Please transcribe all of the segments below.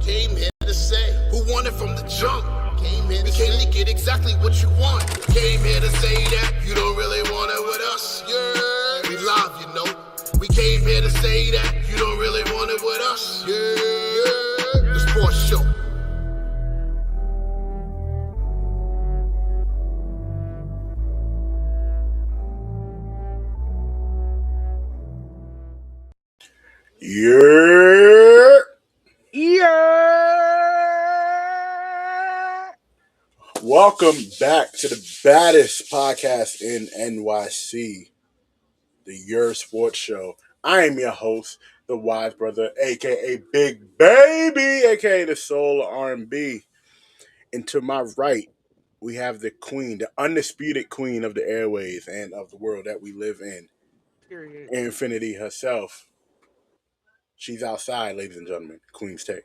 Came here to say who won it from the jump. We came to get exactly what you want. Came here to say that you don't really want it with us. Yeah, we live, you know. We came here to say that you don't really want it with us. Yeah, the sports show. Yerrr! Welcome back to the baddest podcast in NYC, the Yerrr Sports Show. I am your host, the Wise Brother, aka Big Baby, aka the Soul of R&B. And to my right, we have the queen, the undisputed queen of the airways and of the world that we live in, Period. Infinity herself. She's outside, ladies and gentlemen. Queen Tay.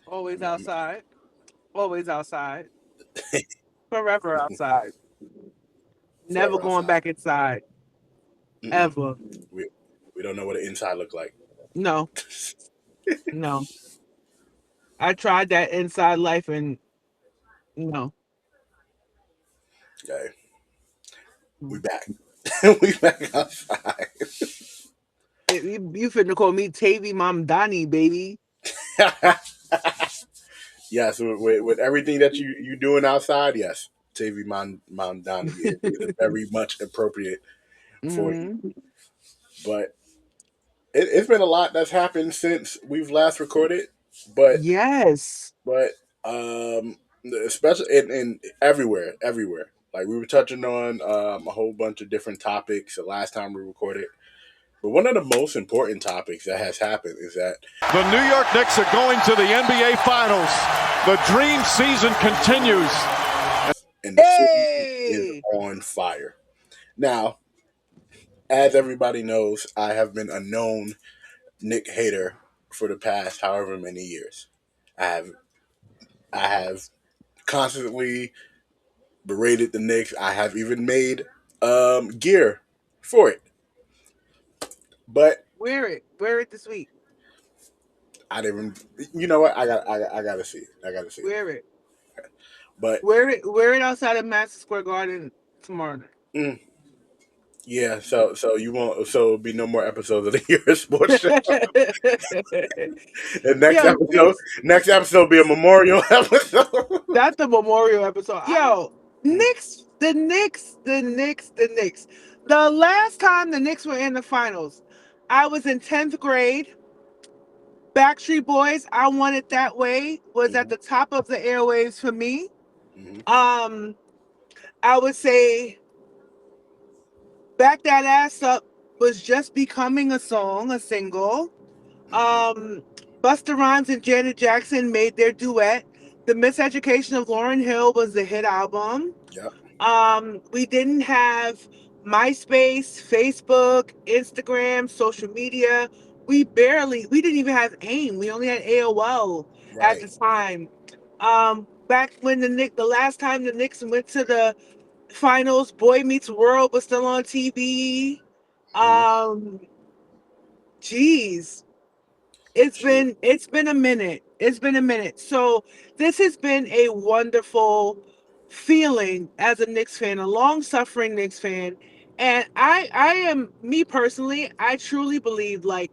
Always outside. Always outside. Forever outside. Never Forever going outside. back inside. Mm-mm. Ever. We don't know what the inside look like. No. No. I tried that inside life and no. Okay. We back. We back outside. You finna call me Tavy Mamdani, baby. Yes, with everything that you doing outside, yes. Tavy Mamdani is very much appropriate for you. But it's been a lot that's happened since we've last recorded. But yes. But especially in everywhere. Like we were touching on a whole bunch of different topics the last time we recorded. But one of the most important topics that has happened is that the New York Knicks are going to the NBA Finals. The dream season continues. And the city is on fire. Now, as everybody knows, I have been a known Knick hater for the past however many years. I have constantly berated the Knicks. I have even made gear for it. But wear it this week. I didn't. You know what? I gotta see it. Wear it. But wear it outside of Madison Square Garden tomorrow night. Yeah, so you won't. So it'll be no more episodes of the Yerrr Sports Show. And next episode will be a memorial episode. That's the memorial episode. Yo, the Knicks. The last time the Knicks were in the finals, I was in 10th grade. Backstreet Boys, I Want It That Way was at the top of the airwaves for me. I would say Back That Ass Up was just becoming a single. Busta Rhymes and Janet Jackson made their duet. The Miseducation of Lauryn Hill was the hit album. Yep. We didn't have MySpace, Facebook, Instagram, social media. We didn't even have AIM. We only had AOL at the time. Back when the last time the Knicks went to the finals, Boy Meets World was still on TV. It's been a minute. So this has been a wonderful feeling as a Knicks fan, a long-suffering Knicks fan. And I am, me personally, I truly believe, like,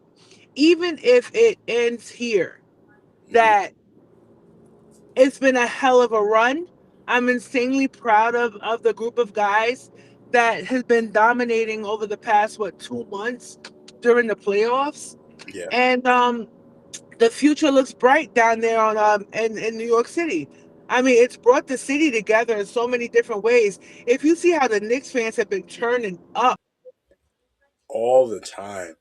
even if it ends here, that it's been a hell of a run. I'm insanely proud of the group of guys that has been dominating over the past 2 months during the playoffs. Yeah. And the future looks bright down there in New York City. I mean, it's brought the city together in so many different ways. If you see how the Knicks fans have been turning up all the time,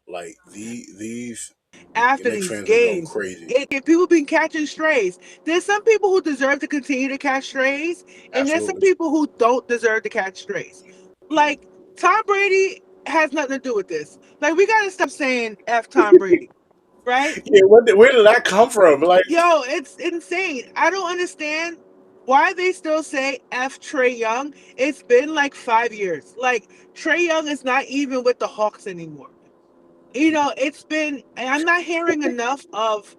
like these after Knicks these fans games, are going crazy. People been catching strays. There's some people who deserve to continue to catch strays, and there's some people who don't deserve to catch strays. Like, Tom Brady has nothing to do with this. Like, we gotta stop saying F Tom Brady. Right? Yeah, where did that come from? Like, yo, it's insane. I don't understand why they still say F Trae Young. It's been like 5 years. Like, Trae Young is not even with the Hawks anymore. It's been, and I'm not hearing enough of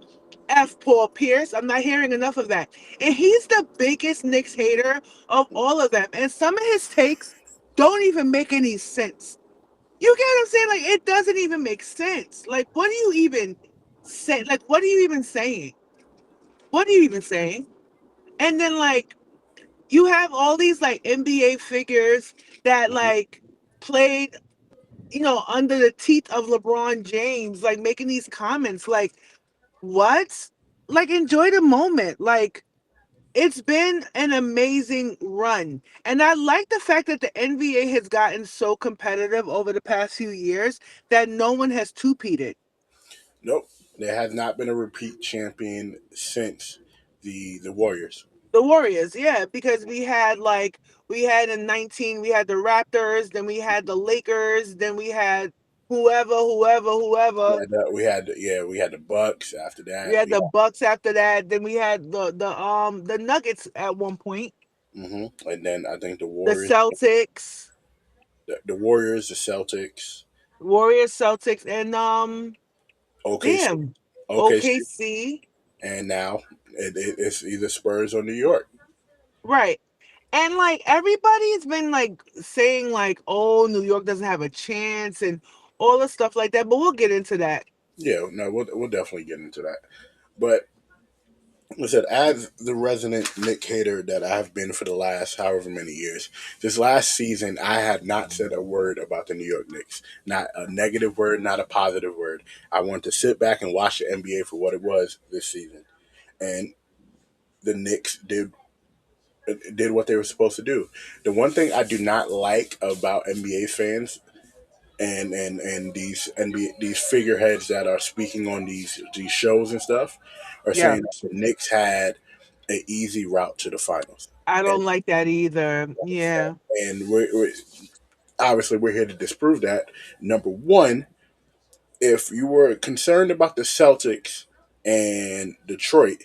F. Paul Pierce. I'm not hearing enough of that. And he's the biggest Knicks hater of all of them. And some of his takes don't even make any sense. You get what I'm saying? Like, it doesn't even make sense. Like, what are you even say? Like, what are you even saying? What are you even saying? And then, like, you have all these, like, NBA figures that, Mhm. like, played, under the teeth of LeBron James, like, making these comments. Like, what? Like, enjoy the moment. Like, it's been an amazing run. And I like the fact that the NBA has gotten so competitive over the past few years that no one has two-peated. Nope, there has not been a repeat champion since the Warriors. The Warriors, yeah, because we had in 19, we had the Raptors, then we had the Lakers, then we had whoever. We had the Bucks after We that. had the Bucks after that, then we had the Nuggets at one point, And then I think the the Warriors, Celtics, the Warriors, the Celtics, Warriors, Celtics, and OKC, damn, OKC, OKC, and now it's either Spurs or New York. right. And like everybody's been like saying like, oh, New York doesn't have a chance and all the stuff like that, but we'll get into that. Yeah, no, we'll definitely get into that. But like I said, as the resident Nick hater that I've been for the last however many years, this last season I had not said a word about the New York Knicks. Not a negative word, not a positive word. I wanted to sit back and watch the NBA for what it was this season. And the Knicks did what they were supposed to do. The one thing I do not like about NBA fans and these NBA these figureheads that are speaking on these shows and stuff are Yeah, saying that the Knicks had an easy route to the finals. I And don't like that either. Yeah. we're obviously we're here to disprove that. Number one, if you were concerned about the Celtics and Detroit,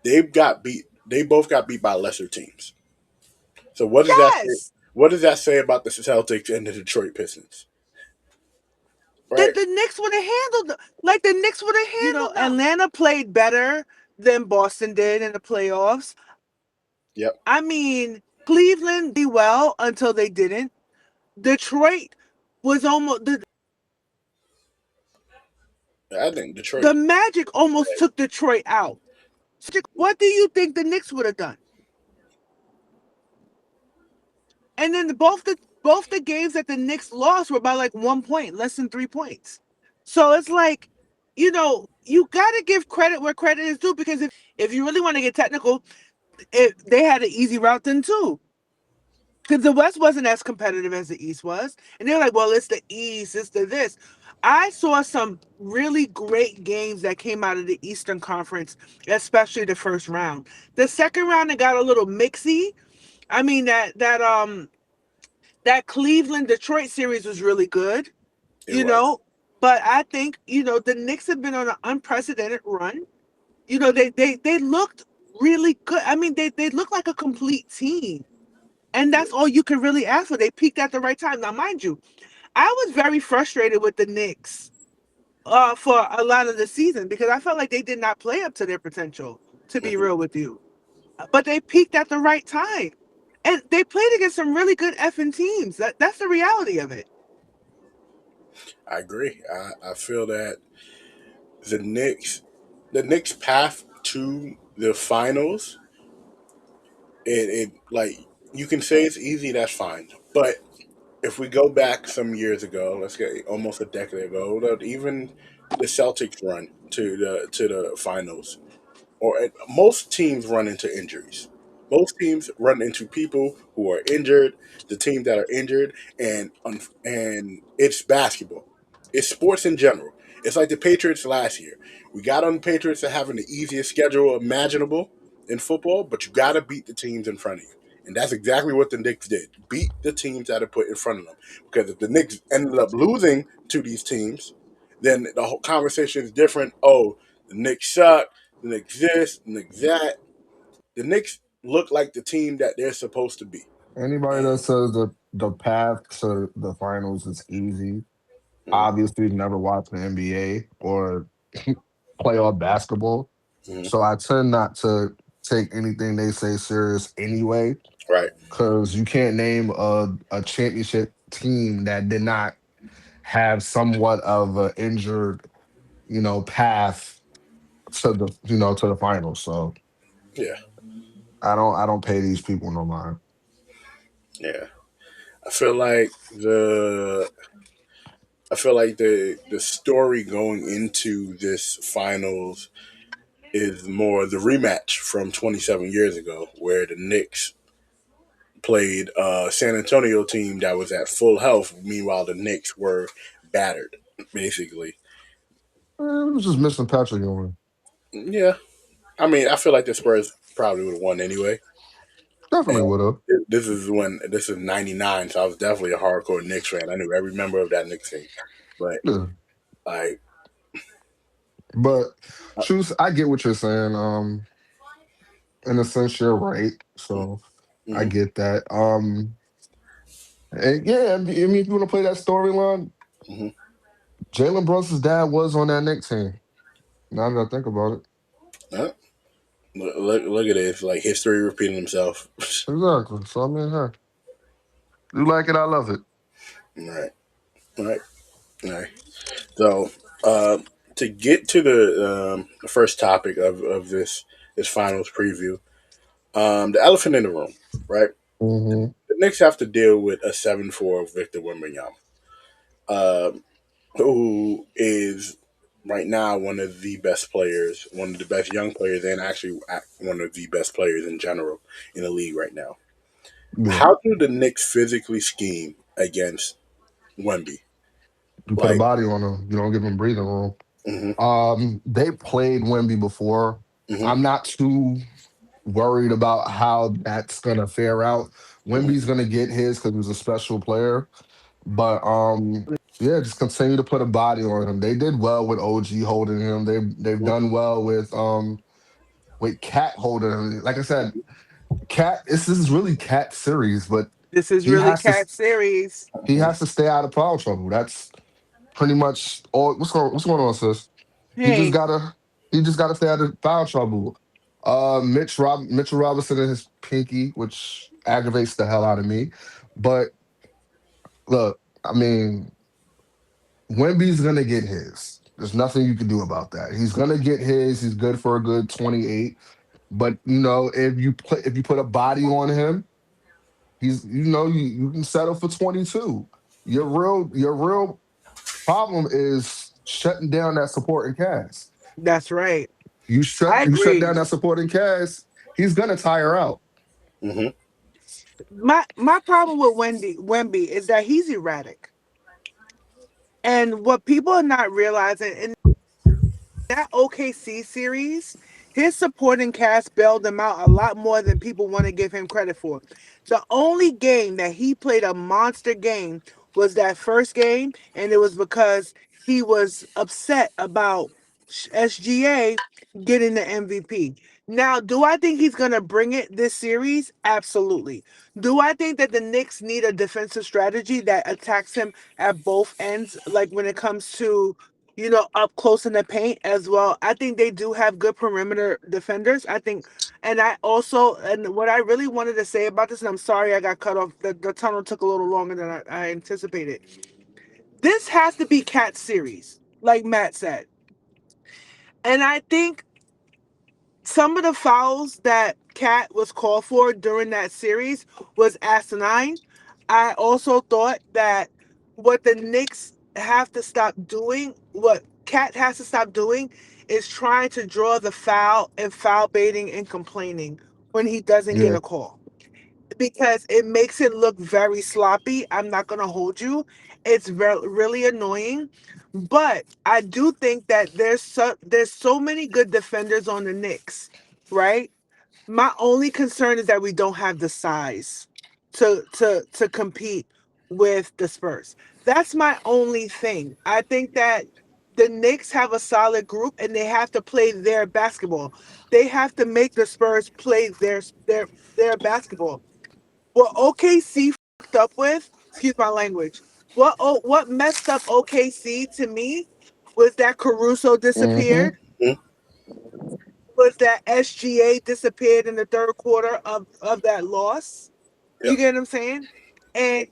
they've got beat. They both got beat by lesser teams. So what does that say? Yes. What does that say about the Celtics and the Detroit Pistons? That Right? the Knicks would have like the Knicks would have handled them. Atlanta played better than Boston did in the playoffs. Yep. I mean, Cleveland did well until they didn't. Detroit was almost I think Detroit. the Magic almost took Detroit out. What do you think the Knicks would have done? And then both the games that the Knicks lost were by like 1 point, less than 3 points. So it's like, you got to give credit where credit is due, because if you really want to get technical, they had an easy route then too. Because the West wasn't as competitive as the East was. And they're like, well, it's the East, it's the this. I saw some really great games that came out of the Eastern Conference, especially the first round. The second round, it got a little mixy. I mean, that Cleveland Detroit series was really good, It you was. know. But I think, the Knicks have been on an unprecedented run. They looked really good. I mean, they look like a complete team. And Yeah. that's all you can really ask for. They peaked at the right time. Now, mind you, I was very frustrated with the Knicks for a lot of the season, because I felt like they did not play up to their potential, to be Mhm. real with you. But they peaked at the right time. And they played against some really good effing teams. That's the reality of it. I agree. I feel that the Knicks, the Knicks' path to the finals, it like you can say it's easy. That's fine. But if we go back some years ago, let's get almost a decade ago, even the Celtics run to the finals, or most teams run into injuries. Most teams run into people who are injured. The teams that are injured, and it's basketball. It's sports in general. It's like the Patriots last year. We got on the Patriots for having the easiest schedule imaginable in football, but you got to beat the teams in front of you. And that's exactly what the Knicks did. Beat the teams that are put in front of them. Because if the Knicks ended up losing to these teams, then the whole conversation is different. Oh, the Knicks suck. The Knicks this, the Knicks that. The Knicks look like the team that they're supposed to be. Anybody And that says that the path to the finals is easy Mm-hmm. obviously never watched the NBA or playoff basketball, Hmm. so I tend not to take anything they say serious anyway. Right. Because you can't name a championship team that did not have somewhat of an injured, path to the finals. So Yeah. I don't pay these people no mind. Yeah. I feel like the I feel like the story going into this finals is more the rematch from 27 years ago, where the Knicks played a San Antonio team that was at full health. Meanwhile, the Knicks were battered, basically. It was just missing Patrick Ewing. Yeah, I mean, I feel like the Spurs probably would have won anyway. Definitely And would have. this is '99, so I was definitely a hardcore Knicks fan. I knew every member of that Knicks team, but Yeah. like, But uh, choose I get what you're saying. In a sense you're right. So I mm-hmm, get that. And yeah, I mean if you want to play that storyline, mm-hmm. Jalen Brunson's dad was on that Knicks team. Now that I think about it. Look at this, like history repeating himself. Exactly. So I mean, hey, you like it, I love it. All right, all right, all right. So, uh, to get to the first topic of this finals preview, the elephant in the room, right? Hmm. The Knicks have to deal with a 7-4 Victor Wembanyama, um, who is right now one of the best players, one of the best young players, and actually one of the best players in general in the league right now. Yeah. How do the Knicks physically scheme against Wemby? You put a Like, body on him, you don't give him breathing room. hmm They played Wemby before. hmm I'm not too worried about how that's gonna fare out. hmm Wemby's gonna get his because he's a special player. But yeah, just continue to put a body on him. They did well with OG holding him. They've done well with Cat holding him. Like I said, Cat. This is really Cat series, but This is he really has to cat series. he has to stay out of foul trouble. That's pretty much all. What's going on, sis? He just Hey, gotta he just gotta stay out of foul trouble. Mitchell Robinson and his pinky, which aggravates the hell out of me. But look, I mean, Wemby's gonna get his. There's nothing you can do about that. He's gonna get his. He's good for a good 28. But if you put a body on him, you can settle for 22. Your real problem is shutting down that supporting cast. that's right. You shut I you shut agree. down that supporting cast, he's gonna tire out. hmm My problem with Wemby is that he's erratic. And what people are not realizing in that OKC series, his supporting cast bailed him out a lot more than people want to give him credit for. The only game that he played a monster game was that first game, and it was because he was upset about SGA getting the MVP. Now, do I think he's going to bring it this series? Absolutely. Do I think that the Knicks need a defensive strategy that attacks him at both ends, like when it comes to up close in the paint as well? I think they do have good perimeter defenders. I think, and I also, and what I really wanted to say about this, and I'm sorry I got cut off, the tunnel took a little longer than I anticipated. This has to be Cat series, like Matt said. And I think some of the fouls that Cat was called for during that series was asinine. I also thought that what the Knicks have to stop doing, what Cat has to stop doing, is trying to draw the foul and foul baiting and complaining when he doesn't get Yeah. a call, because it makes it look very sloppy. I'm not going to hold you. It's really annoying. But I do think that there's so many good defenders on the Knicks, right? My only concern is that we don't have the size to compete with the Spurs. That's my only thing. I think that the Knicks have a solid group and they have to play their basketball. They have to make the Spurs play their basketball. What OKC fucked up with, excuse my language, what messed up OKC to me was that Caruso Mm-hmm. disappeared, Mhm. was that SGA disappeared in the third quarter of that loss. You Yep. get what I'm saying? And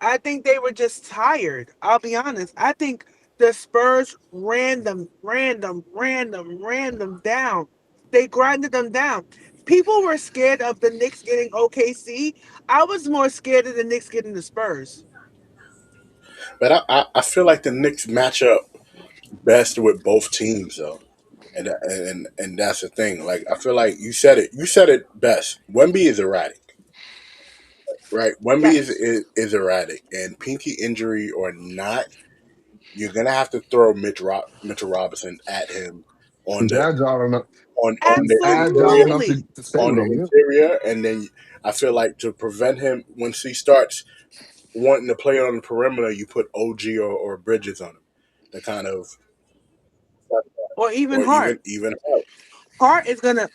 I think they were just tired. I'll be honest. I think the Spurs ran them down. They grinded them down. People were scared of the Knicks getting OKC. I was more scared of the Knicks getting the Spurs. But I feel like the Knicks match up best with both teams though. And that's the thing. Like I feel like you said it. You said it best. Wemby is erratic, right? Wemby Yes. is erratic, and pinky injury or not, you're gonna have to throw Mitchell Robinson at him on He's the agile enough. on He's the agile interior, enough Absolutely. to stay with him. and then I feel like to prevent him once he starts wanting to play on the perimeter, you put OG or Bridges on him to kind of, Or even or Hart. even Hart. Hart is gonna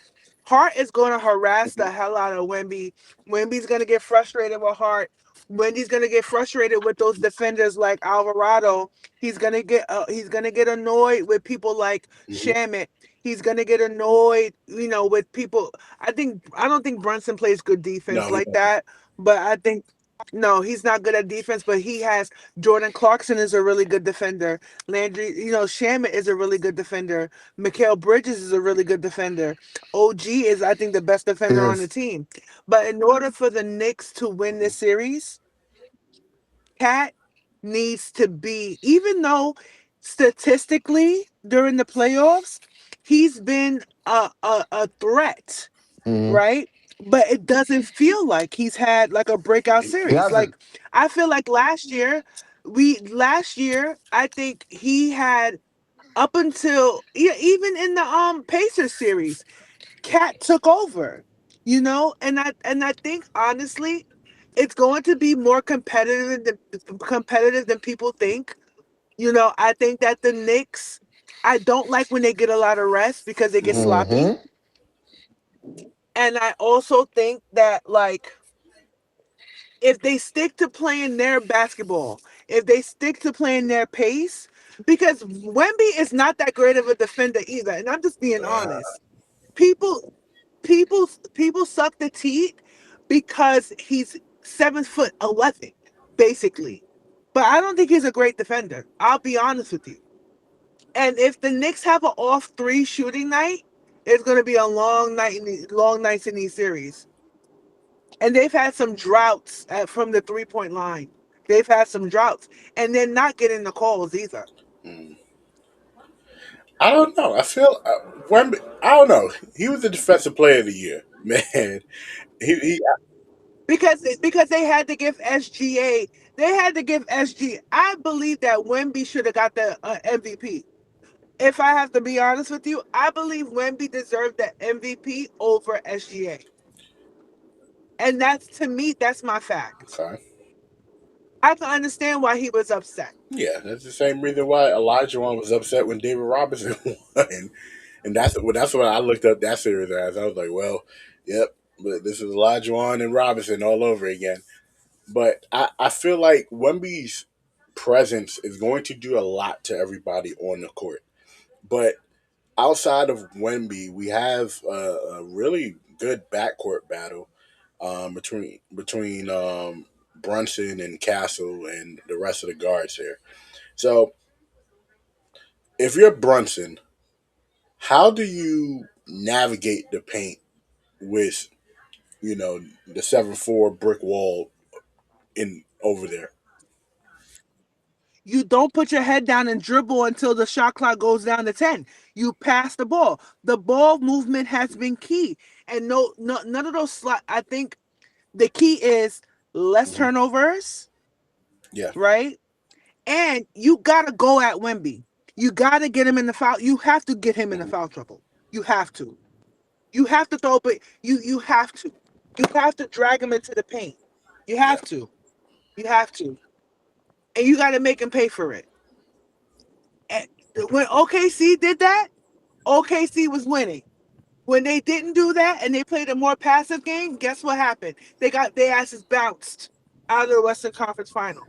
Hart is gonna harass the hell out of Wemby. Wemby's gonna get frustrated with Hart. Wendy's gonna get frustrated with those defenders like Alvarado. He's gonna get annoyed with people like Mhm. Shamit. He's gonna get annoyed, with people. I don't think Brunson plays good defense No, he like that, but I think no, he's not good at defense. But he has Jordan Clarkson is a really good defender. Landry, Shamit is a really good defender. Mikal Bridges is a really good defender. OG is, I think, the best defender on the Is team. But in order for the Knicks to win this series, Cat needs to be, even though statistically during the playoffs, he's been a threat, mm, right? But it doesn't feel like he's had like a breakout he series. hasn't. Like I feel like last year, I think he had up until even in the Pacers series, Cat took over, and I think honestly, it's going to be more competitive than people think. I think that the Knicks, I don't like when they get a lot of rest because they get sloppy, Mm-hmm. and I also think that like if they stick to playing their basketball, if they stick to playing their pace, because Wemby is not that great of a defender either, and I'm just being honest. People, people suck the teeth because he's 7'11", basically. But I don't think he's a great defender. I'll be honest with you. And if the Knicks have an off three shooting night, it's going to be a long nights in these series. And they've had some droughts from the 3-point line. They've had some droughts, and they're not getting the calls either. Mm. I don't know. I feel Wemby. I don't know. He was the defensive player of the year, man. He Because they had to give SGA, they had to give SG. I believe that Wemby should have got the MVP. If I have to be honest with you, I believe Wemby deserved the MVP over SGA, and that's to me, that's my fact. okay. I can understand why he was upset Yeah, that's the same reason why Elijah was upset when David Robinson won, and that's what I looked up that series as. I was like, well, yep, but this is Elijah and Robinson all over again. But I feel like Wemby's presence is going to do a lot to everybody on the court. But outside of Wemby, we have a really good backcourt battle between Brunson and Castle and the rest of the guards here. So if you're Brunson, how do you navigate the paint with the 7-4 brick wall in over there? you don't put your head down and dribble until the shot clock goes down to 10. You pass the ball. The ball movement has been key. And no none of those I think the key is less Hmm. turnovers, Yeah, right? And you gotta go at Wemby. You gotta get him in the foul. You have to get him in the hmm, foul trouble. You have to. You have to throw, but you have to. You have to drag him into the paint. You yeah, have to. You have to. And you gotta make him pay for it. And when OKC did that, OKC was winning. When they didn't do that and they played a more passive game, guess what happened? They got their asses bounced out of the Western Conference Final.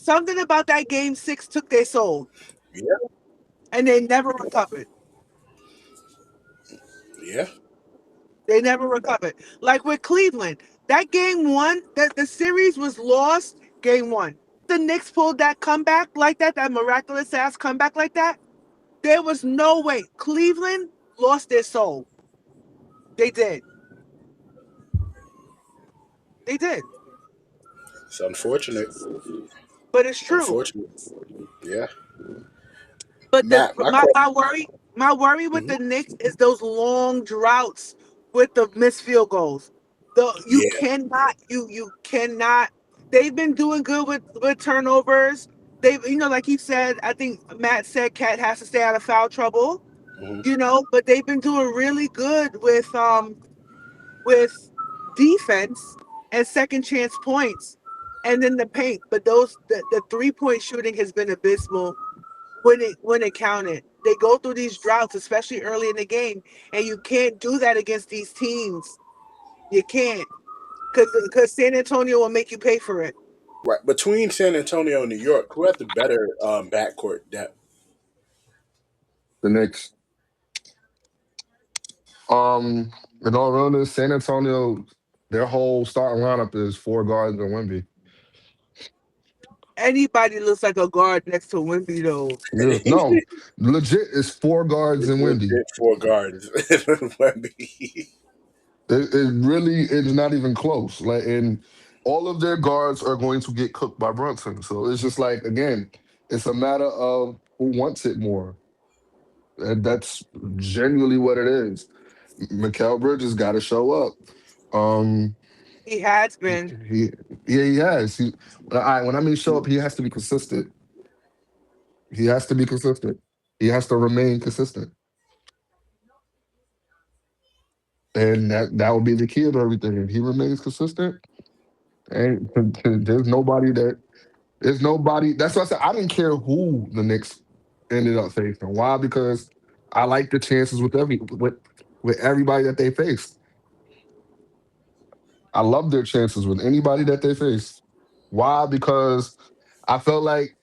Something about that game six took their soul, Yeah, and they never recovered. yeah. They never recovered. Like with Cleveland, that game one, that the series was lost. Game one, the Knicks pulled that comeback like that, that miraculous ass comeback like that. There was no way. Cleveland lost their soul. They did. They did. It's unfortunate. But it's true. Unfortunate. Yeah. But the Matt, my my, question. my worry with Mhm. the Knicks is those long droughts with the missed field goals. The you Yeah. cannot you cannot. They've been doing good with turnovers. They've like he said. I think Matt said Cat has to stay out of foul trouble. Mhm. But they've been doing really good with defense and second chance points, and then the paint. But the 3-point shooting has been abysmal when it counted. They go through these droughts, especially early in the game, and you can't do that against these teams. You can't, because San Antonio will make you pay for it. Right. Between San Antonio and New York, who had the better backcourt depth? The Knicks. Um, in all realness, San Antonio, their whole starting lineup is four guards and Wemby. Anybody looks like a guard next to Wemby, though. Yeah, no, legit is four guards and Wemby. Legit four guards. Wemby. It really is not even close. Like, and all of their guards are going to get cooked by Brunson. So it's just like again, it's a matter of who wants it more. And that's genuinely what it is. Mikal Bridges got to show up. Um, He has been. he yeah, he has. When I mean show up, he has to be consistent. He has to be consistent. He has to remain consistent, and that will be the key of everything. If he remains consistent, and there's nobody that there's nobody. That's why I said I didn't care who the Knicks ended up facing. Why? Because I like the chances with everybody that they faced. I love their chances with anybody that they faced. Why? Because I felt like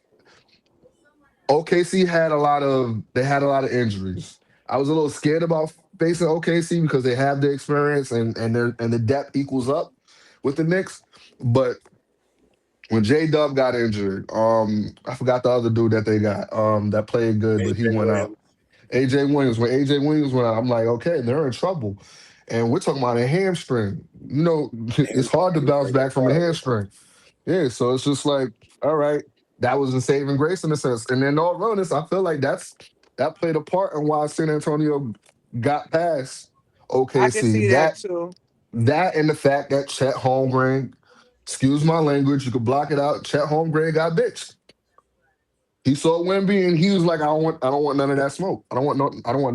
OKC had a lot of injuries. I was a little scared about facing OKC because they have the experience and the depth equals up with the Knicks. But when J Dub got injured, I forgot the other dude that they got that played good, but he AJ went out. Williams. AJ Williams. When AJ Williams went out, I'm like, okay, they're in trouble. And we're talking about a hamstring. It's hard to bounce Hamstring is back from a hard. hamstring. Yeah, so it's just like, all right, that was a saving grace in a sense. And then all around this, I feel like that played a part in why San Antonio got past I can OKC. see that That too. that and the fact that Chet Holmgren, excuse my language, you could block it out. Chet Holmgren got bitched. He saw Wemby and he was like, I don't want none of that smoke. I don't want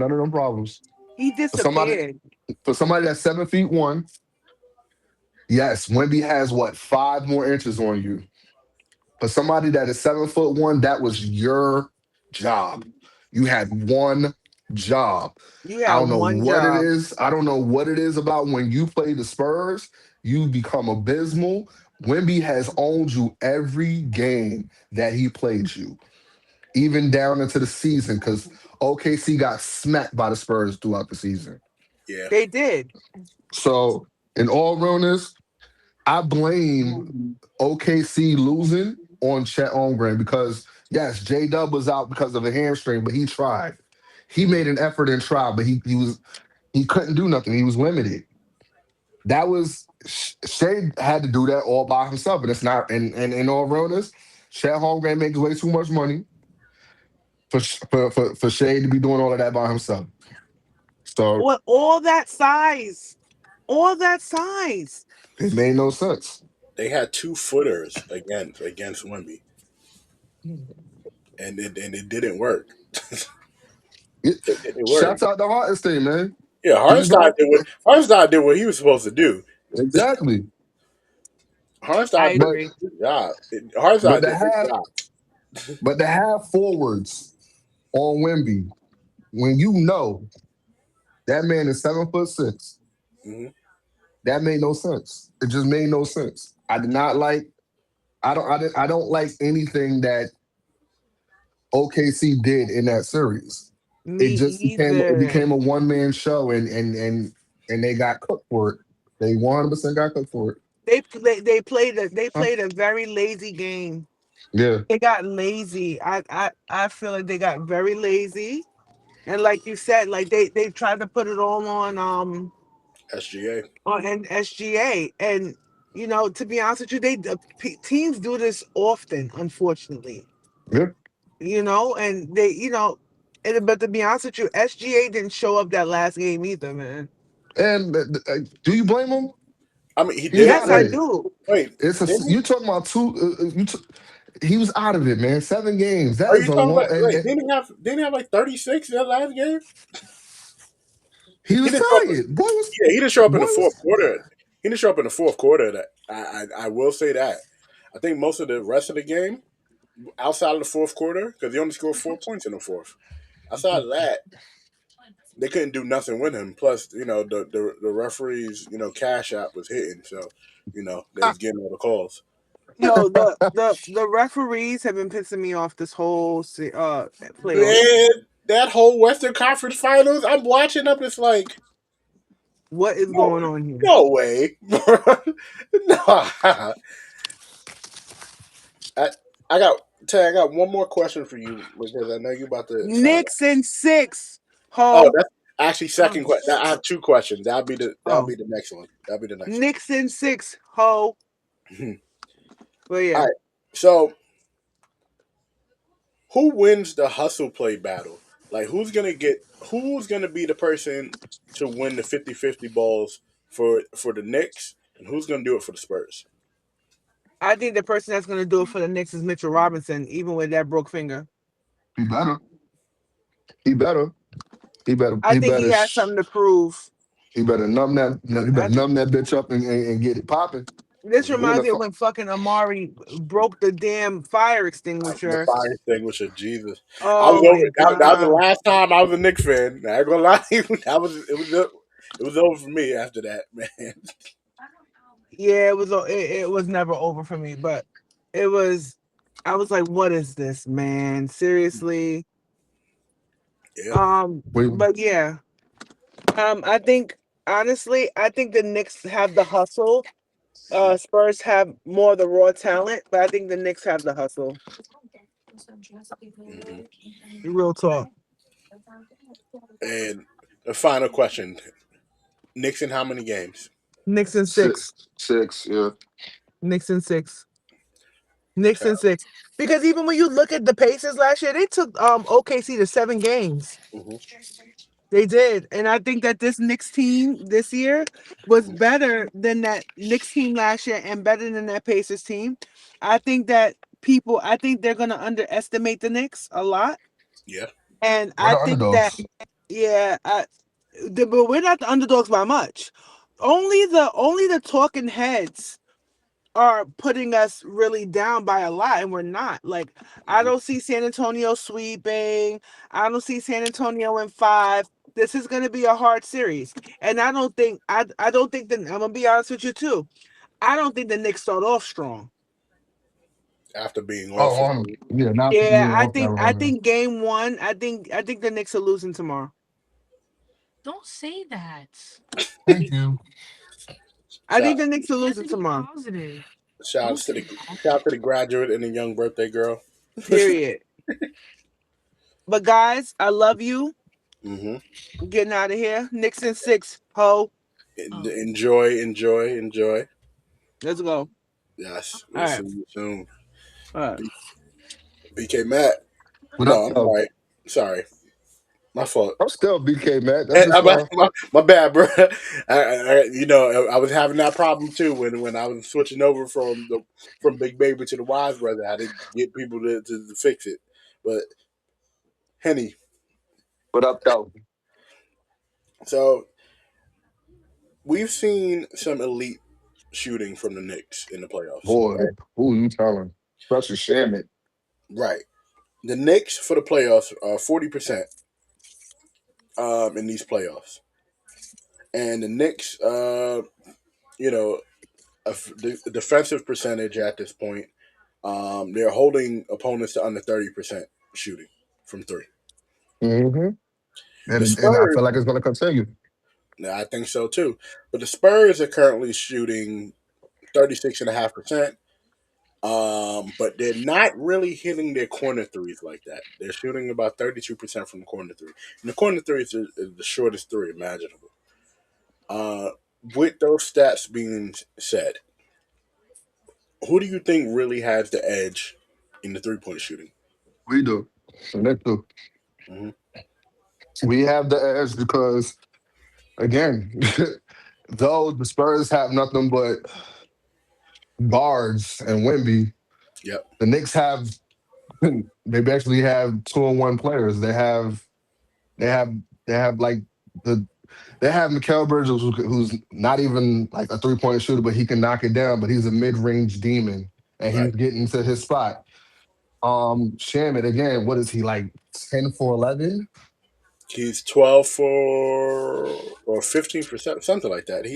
none of them problems. He For somebody disappeared. for somebody that's 7'1", yes, Wemby has what, 5 more inches on you. For somebody that is 7'1", that was your job. You had one job. You I had don't know one what it job. is. I don't know what it is about when you play the Spurs, you become abysmal. Wemby has owned you every game that he played you, even down into the season, because OKC got smacked by the Spurs throughout the season. Yeah. They did. So, in all realness, I blame OKC losing on Chet Holmgren because yes, J Dub was out because of a hamstring, but he tried. He made an effort and tried, but he couldn't do nothing. He was limited. That was Shea had to do that all by himself, and it's not. And in all realness, Chet Holmgren makes way too much money for Shea to be doing all of that by himself. So What all that size, all that size. it made no sense. They had 2 footers against Wemby, and it didn't work. It, It didn't work. shouts out to Hartenstein, man. Yeah, He's Hardenstein not did what he was supposed to do. exactly. I Hardenstein did But agree. his job. but Hardenstein to did his have job. but to have forwards on Wemby when you know that man is 7'6", Hmm. that made no sense. It just made no sense. I did not like. I don't like anything that OKC did in that series. Me It just either. became a one man show, and they got cooked for it. They 100% got cooked for it. They played a very lazy game. Yeah, They got lazy. I feel like they got very lazy. And like you said, like they tried to put it all SGA. on SGA. And to be honest with you, teams do this often, unfortunately. yeah. And but to be honest with you, SGA didn't show up that last game either, man. And do you blame him? I mean, he He was did Yes, out of I play. it. do. Wait, It's a didn't he? you talking about two? He was out of it, man. 7 games. That Are is you a talking about? long. Wait, didn't he have like 36 in that last game? He He was didn't show up. tired. Yeah, he didn't show up in Boy the fourth was. quarter. He didn't show up in the fourth quarter. That I will say that. I think most of the rest of the game, outside of the fourth quarter, because he only scored 4 points in the fourth. Outside of that, they couldn't do nothing with him. Plus, the referees, cash app was hitting, so they was getting all the calls. Yo, the referees have been pissing me off this whole playoffs. Man, that whole Western Conference Finals, I'm watching up. It's like, What is no, going on here? no way, no. I, I got Tay. I got one more question for you because I know you about to sign up. Knicks in six. Oh, Ho. that's actually second Oh, question. I have two questions. That'll be oh. the next one. That'll be the next one. Knicks in six. Ho. But All yeah, right. So, who wins the hustle play battle? Like, who's gonna be the person to win the 50-50 balls for the Knicks, and who's gonna do it for the Spurs? I think the person that's going to do it for the Knicks is Mitchell Robinson, even with that broke finger. He better. He better. He better. I think he has something to prove. He better numb that. He better I th- numb that bitch up and get it popping. this We in reminds the me of when fucking Amari broke the damn fire The extinguisher. fire extinguisher, Jesus! I was Oh my over. That was the god. last time I was a Knicks fan. I ain't gonna lie, it was over for me after that, man. Yeah, it was never over for me, but it was. I was like, "What is this, man? Seriously?" Yeah. we But yeah, I think honestly, I think the Knicks have the hustle. Spurs have more of the raw talent, but I think the Knicks have the hustle. hmm Real talk. And the final question: Knicks in how many games? Knicks in six, six. six. Yeah. Knicks in six. Knicks Okay. in six. Because even when you look at the Pacers last year, they took OKC to 7 games. hmm They did. And I think that this Knicks team this year was hmm better than that Knicks team last year and better than that Pacers team. I think they're going to underestimate the Knicks a lot. Yeah. And We're I the think that, underdogs. yeah, but we're not the underdogs by much. Only the talking heads are putting us really down by a lot, and we're not. Like, I hmm don't see San Antonio sweeping. I don't see San Antonio in five. This is going to be a hard series, and I don't think that I'm gonna be honest with you too. I don't think the Knicks start off strong. After being Oh, off for so yeah, not Yeah, yeah, off that I run. think game one. I think the Knicks are losing tomorrow. Don't say that. Thank you. I think shout the Knicks are You have losing to be tomorrow. positive. shout out Don't to say the that. shout out to the graduate and the young birthday girl. Period. But guys, I love you. hmm Getting out of here. Knicks in six. Ho. Oh. Enjoy, enjoy, enjoy. Let's go. Yes, All we'll right. see you soon. All right. BK Matt. What No, up, I'm though? sorry. Sorry, my fault. I'm still BK, man. That's And, just my. my bad, bro. I was having that problem too when I was switching over from Big Baby to the Wise Brother. I didn't get people to fix it, but Henny. What up, though? So we've seen some elite shooting from the Knicks in the playoffs, Boy, right? who you telling? Especially Shamit. Right. The Knicks for the playoffs are 40% in these playoffs, and the Knicks, you know, a defensive percentage at this point. They're holding opponents to under 30% shooting from three. hmm The and I Spurs, feel like it's going to continue. I think so too. But the Spurs are currently shooting 36.5%. But they're not really hitting their corner threes like that. They're shooting about 32% from the corner three. And the corner three is the shortest three imaginable. Uh, with those stats being said, who do you think really has the edge in the 3-point shooting? We do. And that's true. Hmm. We have the edge because, again, though the Spurs have nothing but guards and Wemby, Yep. the Knicks have they basically have 2-on-1 players. They have they have like the they have Mikal Bridges who's not even like a 3-point shooter, but he can knock it down. But he's a mid-range demon, and Right. he's getting to his spot. Shamit again. What is he like? 10 for 11. He's 12 for or 15%, something like that.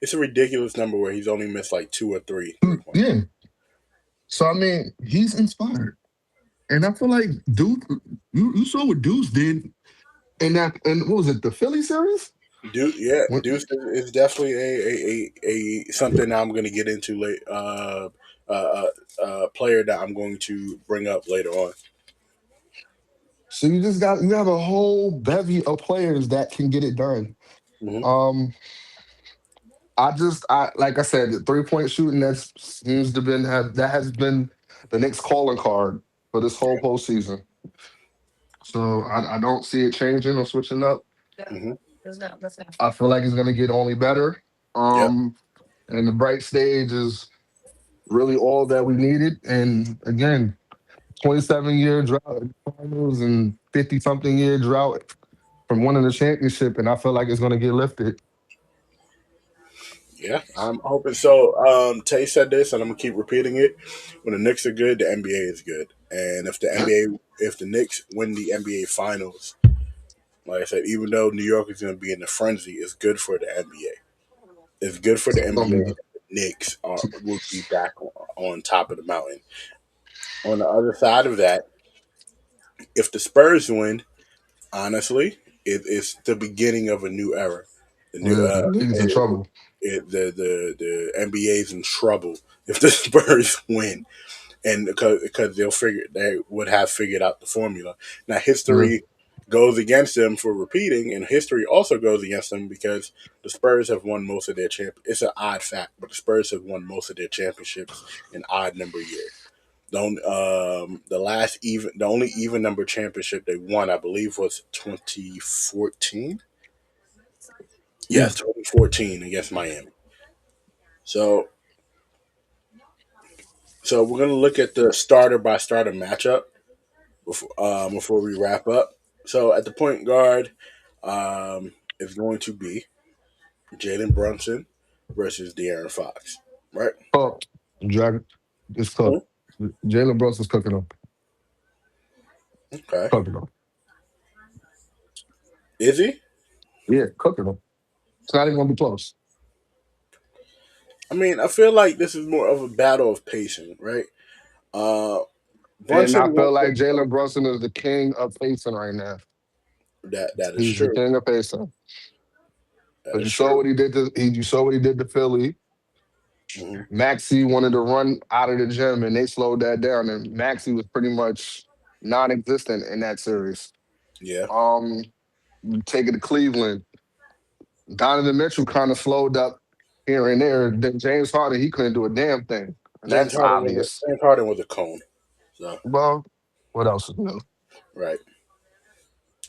It's a ridiculous number where he's only missed like two or three pointers. Yeah. So I mean, he's inspired, and I feel like Duke. You saw what Deuce did in that. And what was it? The Philly series. When, Deuce is definitely a something I'm going to get into late. Player that I'm going to bring up later on. so you have a whole bevy of players that can get it done. Hmm. Um, I like I said, the 3-point shooting that has been the next calling card for this whole postseason. So I don't see it changing or switching up. Hmm. I feel like it's gonna get only better. Yep. And the bright stage is really all that we needed. And again, 27-year drought in the finals and 50-something year drought from winning the championship, and I feel like it's gonna get lifted. Yeah, I'm hoping so. Tay said this, and I'm gonna keep repeating it. When the Knicks are good, the NBA is good, and if the Knicks win the NBA Finals, like I said, even though New York is gonna be in the frenzy, it's good for the NBA. It's good for the Gonna be NBA. good. The Knicks will be back on top of the mountain. On the other side of that, if the Spurs win, honestly, it's the beginning of a new era. The new Yeah, the league's in trouble. the NBA's in trouble if the Spurs win, and because they would have figured out the formula. Now Yeah. history goes against them for repeating, and history also goes against them because the Spurs have won most of their It's an odd fact, but the Spurs have won most of their championships in odd number years. The only even number championship they won, I believe, was 2014. Yeah. Yes, 2014 against Miami. So, so we're gonna look at the starter by starter matchup before we wrap up. So at the point guard, is going to be Jalen Brunson versus De'Aaron Fox, right? Oh, Dragon, it's Hmm? cooked. Jalen Brunson's cooking them. Okay, Cooking them. is he? Yeah, cooking them. It's not even gonna be close. I mean, I feel like this is more of a battle of pacing, right? Uh, And Brunson I feel won't like get Jalen Brunson is the king of pacing right now. that is He's the true. king of pacing. That But is you saw true. what he did you saw what he did to Philly. Hmm. Maxi wanted to run out of the gym and they slowed that down. And Maxi was pretty much non-existent in that series. Yeah, Um, you take it to Cleveland. Donovan Mitchell kind of slowed up here and there. Then James Harden, he couldn't do a damn thing. And that's obvious. James Harden was a cone. So Well, what else is new? right,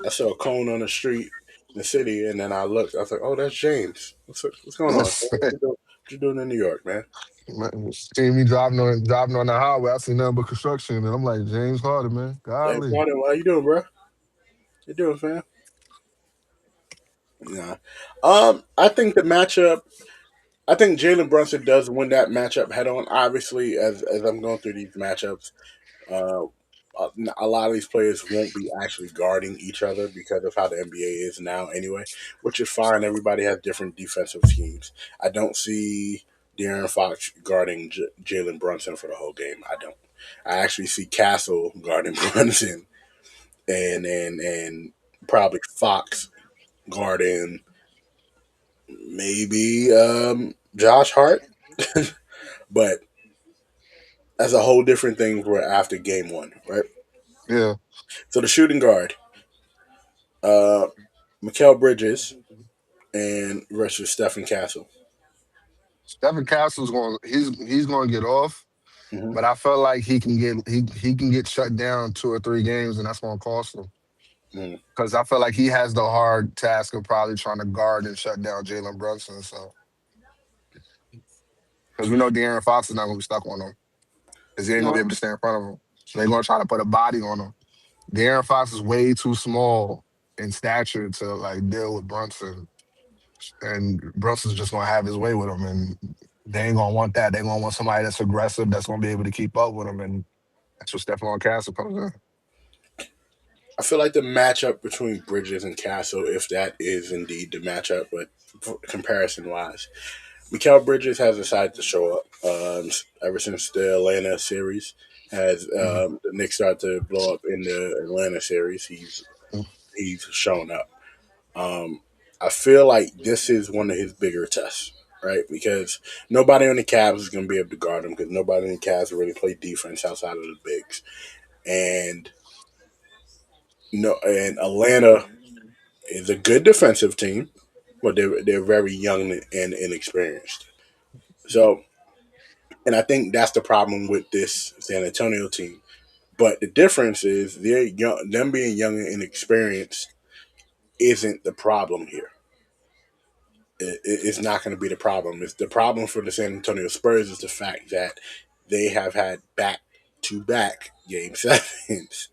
I saw a cone on the street in the city, and then I looked. I was like, "Oh, that's James. What's going on? Yes. What you doing in New York, man?" See me driving on the highway, I see nothing but construction. And I'm like, James Harden, man. James Golly. Harden, how you doing, bro? You doing, fam? Nah. I think the matchup. I think Jalen Brunson does win that matchup head on. Obviously, as I'm going through these matchups, uh, a lot of these players won't be actually guarding each other because of how the NBA is now, anyway, which is fine. Everybody has different defensive schemes. I don't see De'Aaron Fox guarding Jalen Brunson for the whole game. I don't. I actually see Castle guarding Brunson, and probably Fox guarding maybe Josh Hart, but that's a whole different thing for after game one, right? Yeah. So the shooting guard, uh, Mikal Bridges and versus Stephen Castle. Devin Castle's going. He's going to get off, Hmm. but I feel like he can get shut down 2 or 3 games, and that's going to cost him. Hmm. Because I feel like he has the hard task of probably trying to guard and shut down Jalen Brunson. So because we know De'Aaron Fox is not going to be stuck on him because he ain't going to be No, able to stay in front of him. So they're going to try to put a body on him. De'Aaron Fox is way too small in stature to like deal with Brunson, and Brunson's just going to have his way with him, and they ain't going to want that. They're going to want somebody that's aggressive, that's going to be able to keep up with him, and that's what Stephon Castle comes in. I feel like the matchup between Bridges and Castle, if that is indeed the matchup, but comparison wise, Mikal Bridges has decided to show up ever since the Atlanta series. Has Mhm. the Knicks started to blow up in the Atlanta series? He's shown up. Um, I feel like this is one of his bigger tests, right? Because nobody on the Cavs is going to be able to guard him because nobody on the Cavs really play defense outside of the bigs. And no, and Atlanta is a good defensive team, but they're very young and inexperienced. So, and I think that's the problem with this San Antonio team. But the difference is they're young, them being young and inexperienced isn't the problem here. It's not going to be the problem. It's the problem for the San Antonio Spurs is the fact that they have had back to back game sevens,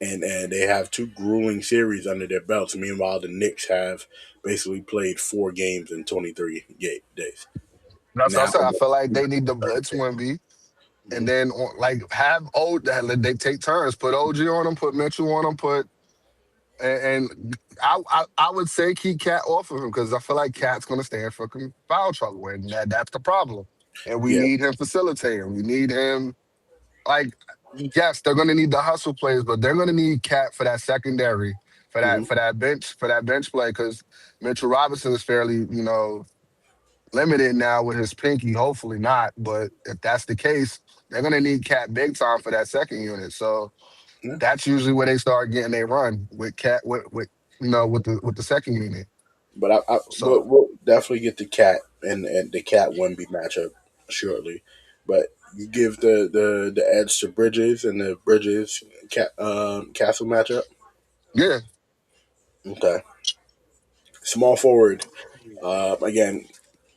and they have two grueling series under their belts. Meanwhile, the Knicks have basically played 4 games in 23 days. That's what I Now, said. I feel like they need to blitz Wemby. And mm-hmm. then like have they take turns, put OG on them, put Mitchell on them, put and I would say keep Cat off of him because I feel like Cat's gonna stand for foul trouble, and that's the problem. And we Yeah. need him facilitating. We need him like yes, they're gonna need the hustle plays, but they're gonna need Cat for that secondary, Mm-hmm. for that bench play because Mitchell Robinson is fairly limited now with his pinky. Hopefully not, but if that's the case, they're gonna need Cat big time for that second unit. So Yeah. that's usually where they start getting their run with Cat with with the second unit. But So we'll definitely get the Cat and the Cat Wemby matchup shortly. But you give the edge to Bridges and the Bridges Castle matchup. yeah, Okay. Small forward. Again,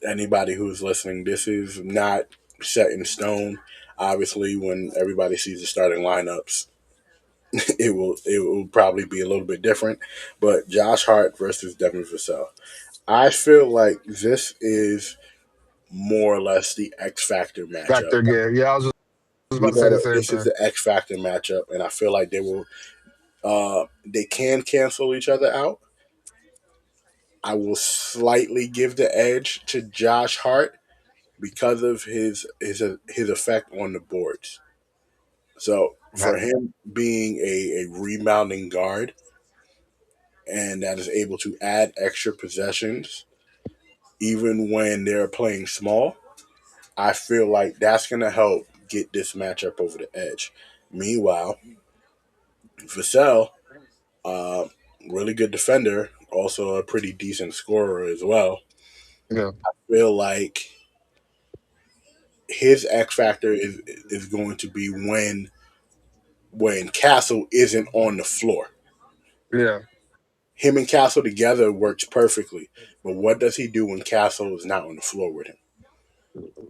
anybody who's listening, this is not set in stone. Obviously, when everybody sees the starting lineups, it will probably be a little bit different. But Josh Hart versus Devin Vassell. I feel like this is more or less the X Factor matchup. factor. Yeah, yeah. I was just about We to say know the that same this is thing. the X Factor matchup, and I feel like they can cancel each other out. I will slightly give the edge to Josh Hart because of his effect on the boards. So for That- him being a rebounding guard and that is able to add extra possessions even when they're playing small, I feel like that's going to help get this matchup over the edge. Meanwhile, Vassell, uh, really good defender, also a pretty decent scorer as well. yeah, Feel like his X factor is going to be when Castle isn't on the floor. yeah. Him and Castle together works perfectly. But what does he do when Castle is not on the floor with him?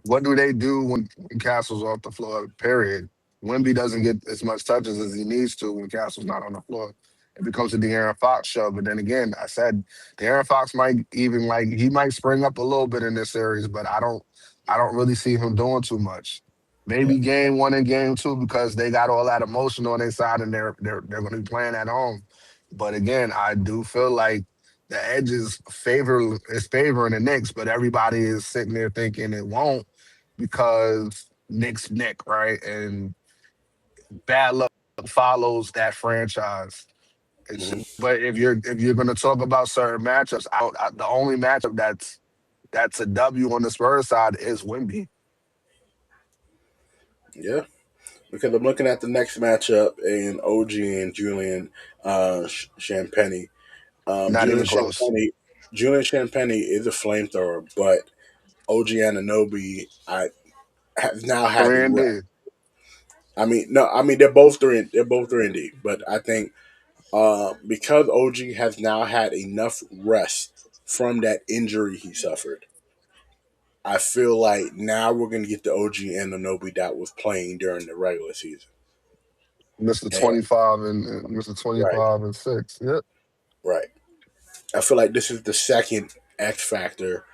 What do they do when Castle's off the floor? Period. Wemby doesn't get as much touches as he needs to when Castle's not on the floor. It becomes a De'Aaron Fox show. But then again, I said De'Aaron Fox might even like he might spring up a little bit in this series, but I don't really see him doing too much. Yeah. Maybe game one and game two because they got all that emotion on their side and they're going to be playing at home. But again, I do feel like the edges is favoring the Knicks, but everybody is sitting there thinking it won't because Nick's Nick, right? And bad luck follows that franchise. Hmm. But if you're gonna talk about certain matchups, the only matchup that's a W on the Spurs side is Wemby. Yeah, because I'm looking at the next matchup in OG and Julian Champagny. Not even close. Julian Champagny is a flamethrower, but OG Ananobi, I have now had 3 and D. I mean, no, I mean they're both 3 and D, but I think because OG has now had enough rest from that injury he suffered, I feel like now we're gonna get the OG Ananobi that was playing during the regular season. Mr. And 25 and Mr. right, 25 and 6. Yep. right. I feel like this is the second X factor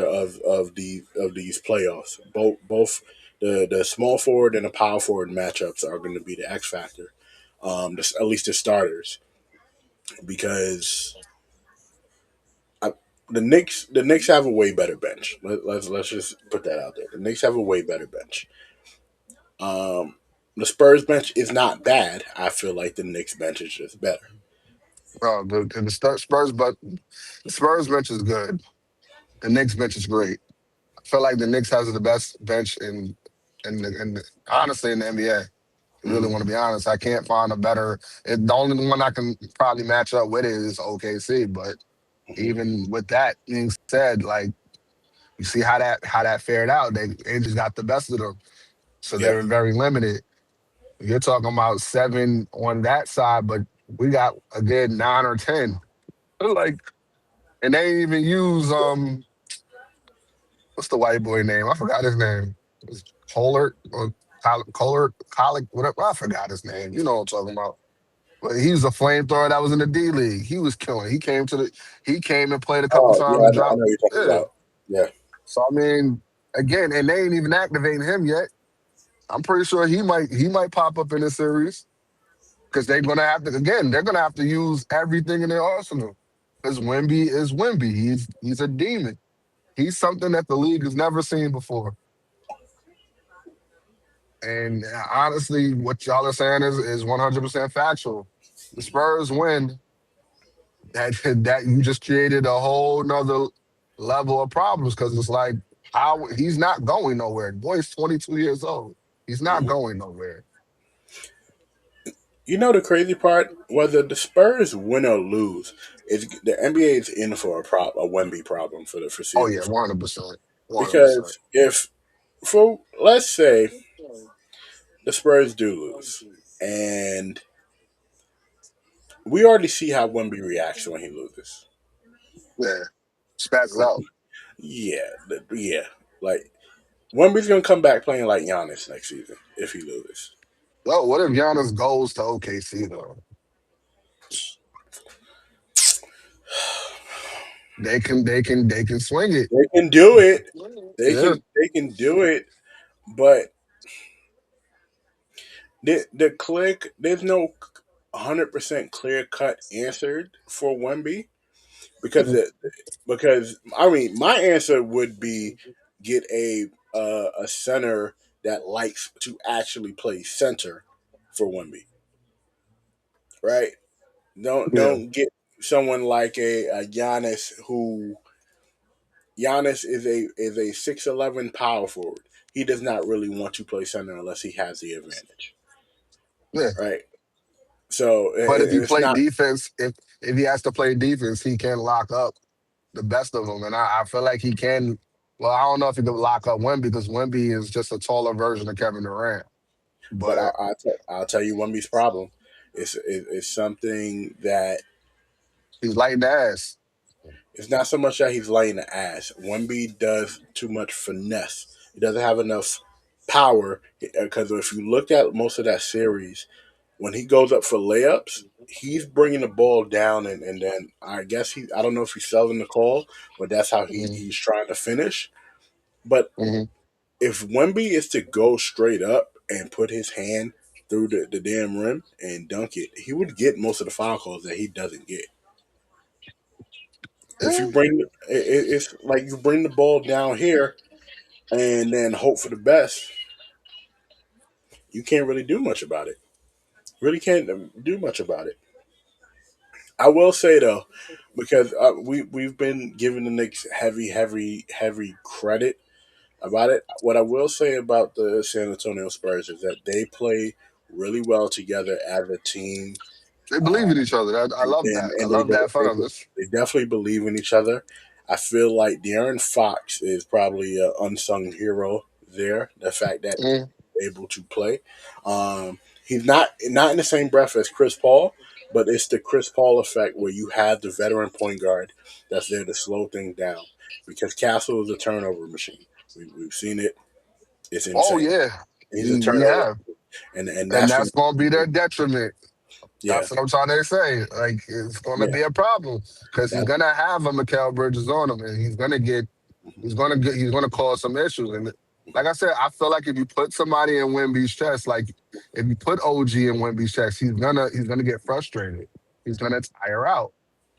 of these playoffs. Both the small forward and the power forward matchups are going to be the X factor. At least the starters, because I, the Knicks have a way better bench. Let's just put that out there. The Knicks have a way better bench. The Spurs bench is not bad. I feel like the Knicks bench is just better. Spurs, but the Spurs bench is good. The Knicks bench is great. I feel like the Knicks has the best bench honestly in the NBA. You really Hmm. want to be honest, I can't find a better. The only one I can probably match up with it is OKC. But Hmm. even with that being said, like you see how that fared out. They just got the best of them, so they Yeah. were very limited. You're talking about 7 on that side, but we got a good 9 or 10. Like, and they ain't even use what's the white boy name? I forgot his name. It's Kohler or Collick, whatever. I forgot his name. You know what I'm talking about. But he was a flamethrower that was in the D League. He was killing. He came and played a couple Oh yeah, times and I dropped. know what you're talking Yeah. about. Yeah. So I mean, again, and they ain't even activating him yet. I'm pretty sure he might pop up in this series because they're gonna have to use everything in their arsenal. Because Wemby is Wemby. He's a demon. He's something that the league has never seen before. And honestly, what y'all are saying is 100% factual. The Spurs win. That you just created a whole nother level of problems because it's like how he's not going nowhere. The boy's 22 years old. He's not Hmm. going nowhere. You know the crazy part? Whether the Spurs win or lose, is the NBA is in for a Wemby problem for the Oh foreseeable yeah, future. 100%. 100%. Because if for let's say the Spurs do lose, and we already see how Wemby reacts when he loses. Yeah. Spazzes out. Yeah, yeah. Like Wemby's gonna come back playing like Giannis next season if he loses. Oh, what if Giannis goes to OKC though? They can swing it. They can do it. They Yeah. can they can do it, but there's no 100% clear cut answer for Wemby because I mean my answer would be get a center that likes to actually play center for Wemby, right? Yeah. Don't get someone like a Giannis who Giannis is a 6'11" power forward. He does not really want to play center unless he has the advantage, Yeah. right? So But if he it's play not. defense, if he has to play defense, he can lock up the best of them. And I feel like he can. Well, I don't know if he can lock up Wemby because Wemby is just a taller version of Kevin Durant. But But I'll tell you Wemby's problem. It's something that he's lighting the ass. it's not so much that he's laying the ass. Wemby does too much finesse. He doesn't have enough power because if you look at most of that series, when he goes up for layups, he's bringing the ball down and then I don't know if he's selling the call, but that's how Hmm. he's trying to finish. But Hmm. if Wemby is to go straight up and put his hand through the damn rim and dunk it, he would get most of the foul calls that he doesn't get. If you Yeah. bring it's like you bring the ball down here and then hope for the best. you can't really do much about it. Really can't do much about it. I will say though, because we've been giving the Knicks heavy credit about it. What I will say about the San Antonio Spurs is that they play really well together as a team, They believe in each other. I love that. I and love that they, from us. they definitely believe in each other. I feel like De'Aaron Fox is probably an unsung hero there. The fact that Mm. he's able to play, he's not in the same breath as Chris Paul, but it's the Chris Paul effect where you have the veteran point guard that's there to slow things down because Castle is a turnover machine. We've seen it. It's Oh insane. yeah, He's a we turnover, have, and and that's what. that's going to be their detriment. Yeah, That's what I'm trying to say. Like it's going to yeah. be a problem because he's That, going to have a Mikal Bridges on him, and he's going to cause some issues. And like I said, I feel like if you put somebody in Wemby's chest, like if you put OG in Wemby's chest, he's gonna get frustrated. He's gonna tire out.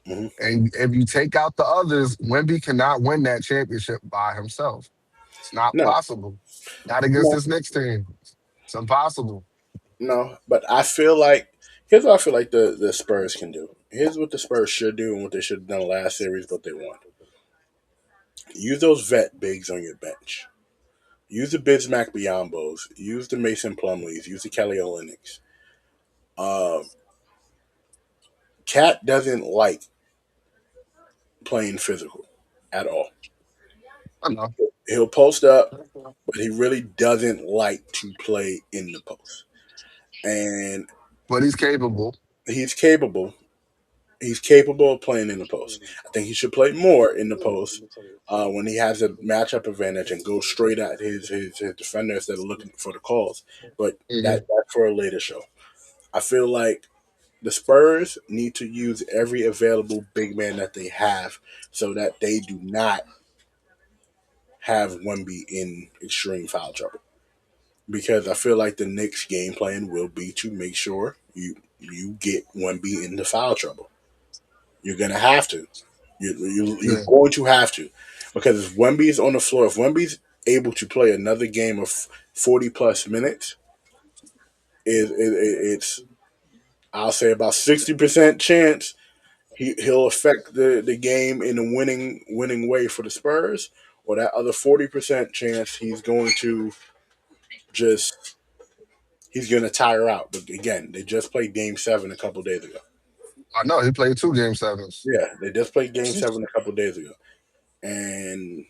mhm. And if you take out the others, Wemby cannot win that championship by himself. It's not No, possible. Not against no, this next team. It's impossible. no. But I feel like here's what I feel like the Spurs can do. Here's what the Spurs should do and what they should have done last series, but they won. Use those vet bigs on your bench. Use the Bismack Biyambos. Use the Mason Plumleys. Use the Kelly Olynyk's. Um, Cat doesn't like playing physical at all. I know, He'll post up, but he really doesn't like to play in the post. And but he's capable. he's capable. He's capable of playing in the post. I think he should play more in the post when he has a matchup advantage and go straight at his defenders that are looking for the calls. But Mhm. that's for a later show. I feel like the Spurs need to use every available big man that they have so that they do not have Wemby in extreme foul trouble. Because I feel like the Knicks' game plan will be to make sure you get Wemby into foul trouble. You're gonna have to. You're Yeah. going to have to, because if Wemby's on the floor, if Wemby's able to play another game of 40 plus minutes, it's I'll say about 60% chance he'll affect the game in a winning way for the Spurs, or that other 40% chance just he's gonna tire out. But again, they just played Game 7 a couple days ago. I know he played two game sevens. Yeah, they just played Game 7 a couple days ago, and